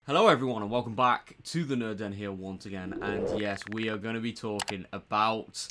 Hello everyone and welcome back to the Nerd Den here once again, and yes, we are going to be talking about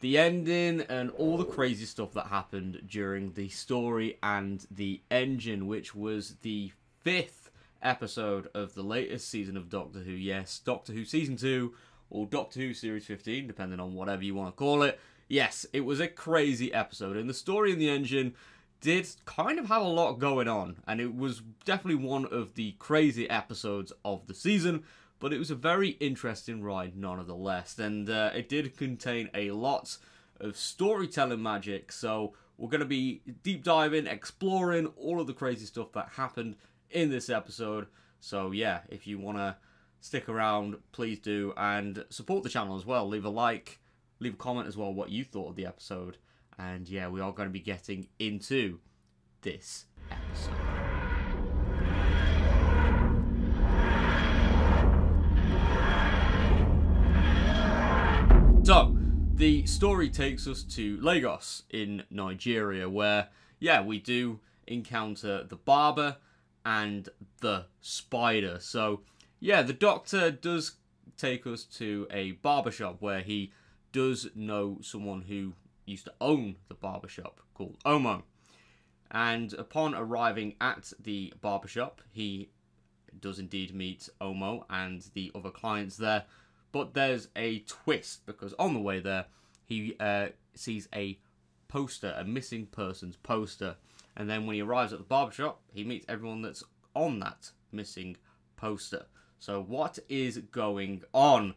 the ending and all the crazy stuff that happened during the story and the engine, which was the 5th episode of the latest season of Doctor Who. Yes, Doctor Who Season 2 or Doctor Who Series 15, depending on whatever you want to call it. Yes, it was a crazy episode, and the story and the engine did kind of have a lot going on, and it was definitely one of the crazy episodes of the season, but it was a very interesting ride nonetheless, and it did contain a lot of storytelling magic, so we're going to be deep diving, exploring all of the crazy stuff that happened in this episode. So yeah, if you want to stick around, please do, and support the channel as well. Leave a like, leave a comment as well what you thought of the episode. And yeah, we are going to be getting into this episode. So, the story takes us to Lagos in Nigeria, where, yeah, we do encounter the barber and the spider. So, yeah, the Doctor does take us to a barbershop where he does know someone who used to own the barbershop called Omo. And upon arriving at the barbershop, he does indeed meet Omo and the other clients there. But there's a twist, because on the way there, he sees a poster, a missing persons poster. And then when he arrives at the barbershop, he meets everyone that's on that missing poster. So what is going on?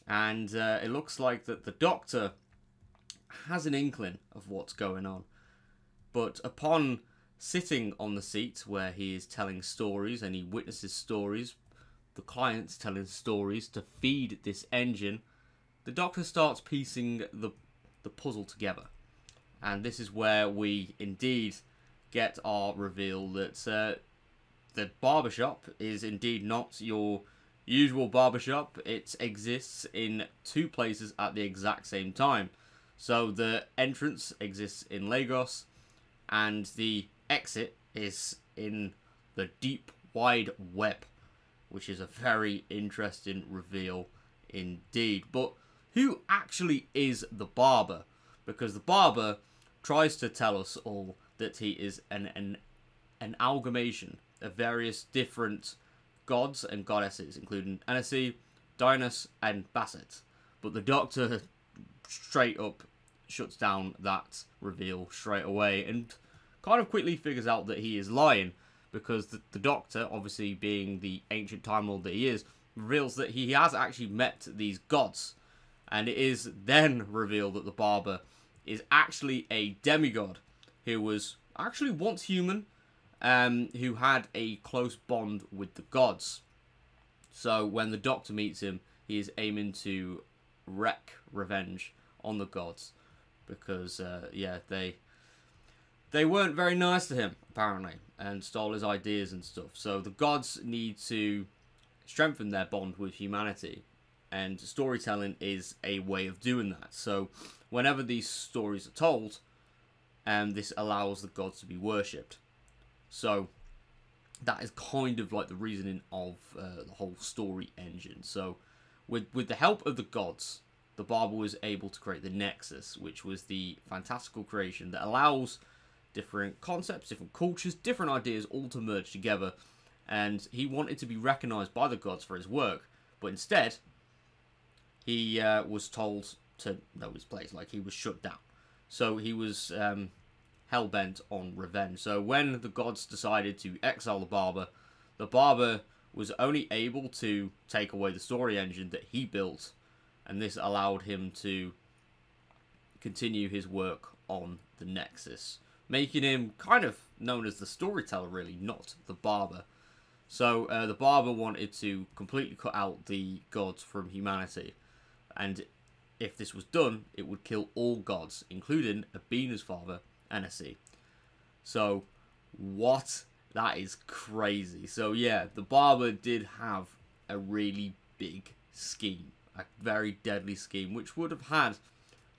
And it looks like that the Doctor has an inkling of what's going on, but upon sitting on the seat where he is telling stories and he witnesses stories, the clients telling stories to feed this engine, the Doctor starts piecing the puzzle together. And this is where we indeed get our reveal that the barbershop is indeed not your usual barbershop. It exists in two places at the exact same time. So the entrance exists in Lagos, and the exit is in the deep, wide web, which is a very interesting reveal indeed. But who actually is the barber? Because the barber tries to tell us all that he is an amalgamation of various different gods and goddesses, including Anansi, Dionysus, and Basset. But the Doctor straight up shuts down that reveal straight away and kind of quickly figures out that he is lying, because the Doctor, obviously being the ancient Time Lord that he is, reveals that he has actually met these gods. And it is then revealed that the barber is actually a demigod who was actually once human, who had a close bond with the gods. So when the Doctor meets him, he is aiming to wreak revenge on the gods, because yeah, they weren't very nice to him apparently and stole his ideas and stuff. So the gods need to strengthen their bond with humanity, and storytelling is a way of doing that. So whenever these stories are told, this allows the gods to be worshipped. So that is kind of like the reasoning of the whole story engine. So with the help of the gods, the barber was able to create the Nexus, which was the fantastical creation that allows different concepts, different cultures, different ideas all to merge together. And he wanted to be recognized by the gods for his work, but instead he was told to know his place, like he was shut down. So he was hell-bent on revenge. So when the gods decided to exile the barber was only able to take away the story engine that he built, and this allowed him to continue his work on the Nexus, making him kind of known as the storyteller, really, not the barber. So the barber wanted to completely cut out the gods from humanity, and if this was done, it would kill all gods, including Abina's father, Anansi. So, what? That is crazy. So yeah, the barber did have a really big scheme, a very deadly scheme, which would have had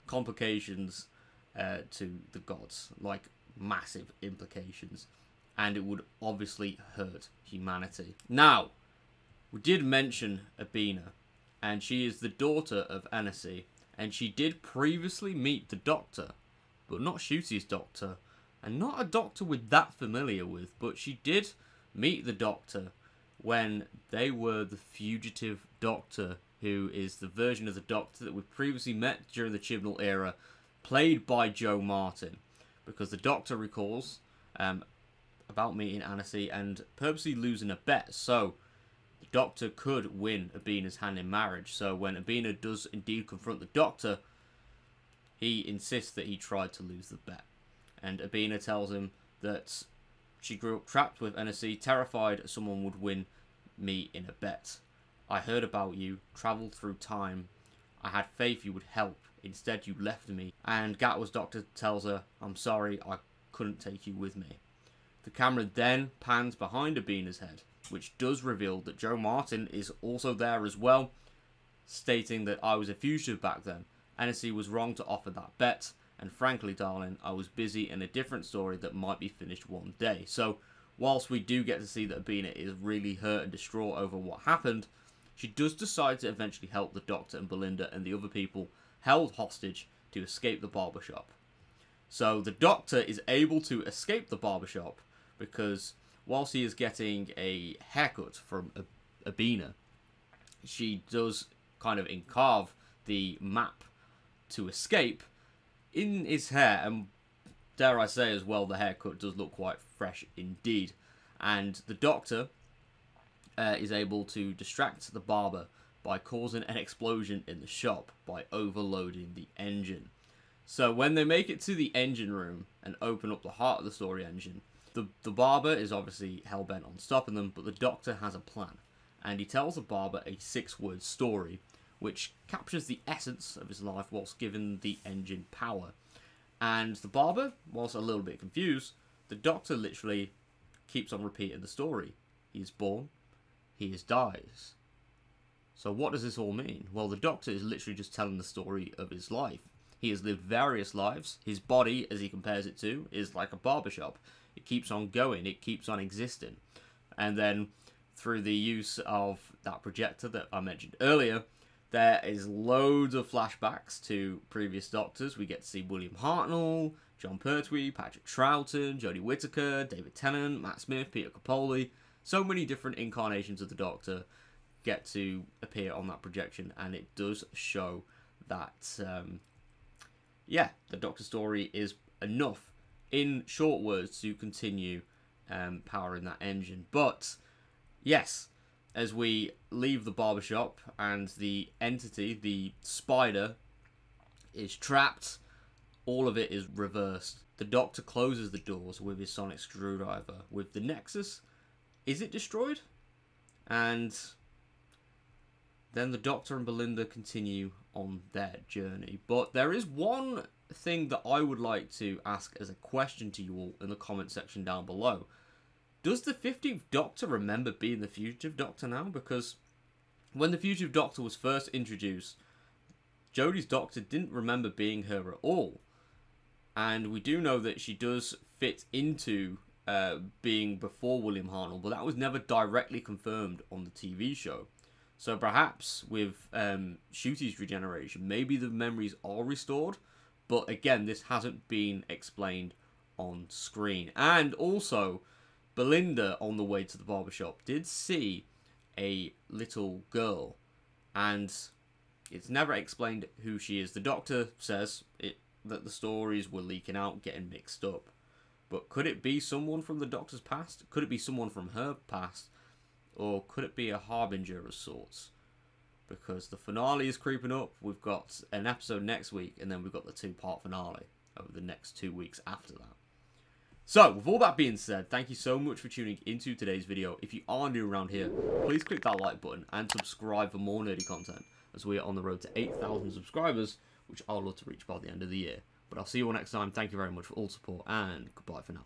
complications to the gods, like massive implications, and it would obviously hurt humanity. Now, We did mention Abina, and she is the daughter of Anansi, and she did previously meet the Doctor, but not Ncuti's Doctor, and not a Doctor we're that familiar with, but she did meet the Doctor when they were the fugitive Doctor, who is the version of the Doctor that we previously met during the Chibnall era, played by Jo Martin, because the Doctor recalls about meeting Anansi and purposely losing a bet, so the Doctor could win Abina's hand in marriage. So when Abina does indeed confront the Doctor, he insists that he tried to lose the bet, and Abina tells him that she grew up trapped with Anansi, terrified someone would win me in a bet. I heard about you, travelled through time. I had faith you would help. Instead, you left me. And Gatwa's Doctor tells her, I'm sorry, I couldn't take you with me. The camera then pans behind Abina's head, which does reveal that Jo Martin is also there as well, stating that I was a fugitive back then. Anansi was wrong to offer that bet, and frankly, darling, I was busy in a different story that might be finished one day. So, whilst we do get to see that Abina is really hurt and distraught over what happened, she does decide to eventually help the Doctor and Belinda and the other people held hostage to escape the barbershop. So the Doctor is able to escape the barbershop because whilst he is getting a haircut from Abina, she does kind of encarve the map to escape in his hair, and dare I say as well, the haircut does look quite fresh indeed. And the Doctor is able to distract the barber by causing an explosion in the shop by overloading the engine. So when they make it to the engine room and open up the heart of the story engine, the barber is obviously hell-bent on stopping them, but the Doctor has a plan, and he tells the barber a 6-word story which captures the essence of his life whilst giving the engine power. And the barber, whilst a little bit confused, the Doctor literally keeps on repeating the story. He is born, he dies. So what does this all mean? Well, the Doctor is literally just telling the story of his life. He has lived various lives. His body, as he compares it to, is like a barbershop. It keeps on going. It keeps on existing. And then through the use of that projector that I mentioned earlier, there is loads of flashbacks to previous Doctors. We get to see William Hartnell, Jon Pertwee, Patrick Troughton, Jodie Whittaker, David Tennant, Matt Smith, Peter Capaldi. So many different incarnations of the Doctor get to appear on that projection, and it does show that yeah, the Doctor story is enough in short words to continue powering that engine. But yes, as we leave the barbershop and the entity, the spider, is trapped, all of it is reversed. The Doctor closes the doors with his sonic screwdriver. With the Nexus, is it destroyed? And then the Doctor and Belinda continue on their journey. But there is one thing that I would like to ask as a question to you all in the comment section down below. Does the 15th Doctor remember being the Fugitive Doctor now? Because when the Fugitive Doctor was first introduced, Jodie's Doctor didn't remember being her at all. And we do know that she does fit into being before William Hartnell, but that was never directly confirmed on the TV show. So perhaps with Ncuti's regeneration, maybe the memories are restored. But again, this hasn't been explained on screen. And also, Belinda, on the way to the barbershop, did see a little girl. And it's never explained who she is. The Doctor says that the stories were leaking out, getting mixed up. But could it be someone from the Doctor's past? Could it be someone from her past? Or could it be a harbinger of sorts? Because the finale is creeping up. We've got an episode next week, and then we've got the 2-part finale over the next 2 weeks after that. So, with all that being said, thank you so much for tuning into today's video. If you are new around here, please click that like button and subscribe for more nerdy content, as we are on the road to 8,000 subscribers, which I'd love to reach by the end of the year. But I'll see you all next time. Thank you very much for all support, and goodbye for now.